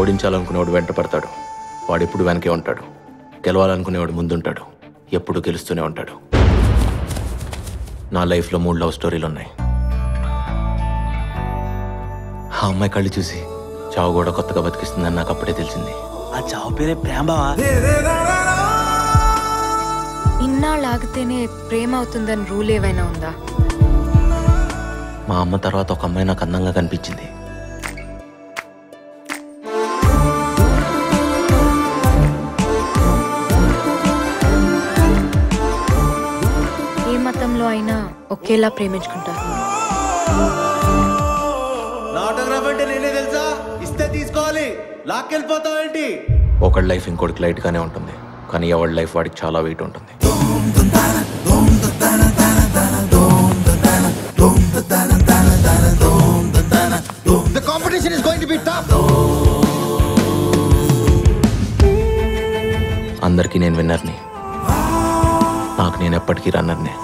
ఓడించాలనుకునేవాడు వెంట పడతాడు, వాడెప్పుడు వెనకే ఉంటాడు. గెలవాలనుకునేవాడు ముందుంటాడు, ఎప్పుడు గెలుస్తూనే ఉంటాడు. నా లైఫ్లో 3 లవ్ స్టోరీలు ఉన్నాయి. ఆ అమ్మాయి కళ్ళు చూసి చావు కూడా కొత్తగా బతికిస్తుందని నాకు అప్పుడే తెలిసింది. ఆ చావు పేరే ప్రేమ బావా. ఇన్నాళ్ళు ఆగితేనే ప్రేమ అవుతుందని రూల్ ఏవైనా ఉందా? మా అమ్మ తర్వాత ఒక అమ్మాయి నాకు అందంగా కనిపించింది. ఏ మతంలో అయినా ఒకేలా ప్రేమించుకుంటారు. ఆటోగ్రాఫ్ అంటే నేనే తెలుసా, ఇస్తే తీసుకోవాలి, లాక్కెళ్ళిపోతావేంటి? ఒకడి లైఫ్ ఇంకోటికి లైట్గానే ఉంటుంది, కానీ ఎవరి లైఫ్ వాడికి చాలా వెయిట్ ఉంటుంది. The competition is going to be tough. అందరికీ నేను విన్నర్ని, నాకు నేను ఎప్పటికీ రన్నర్నే.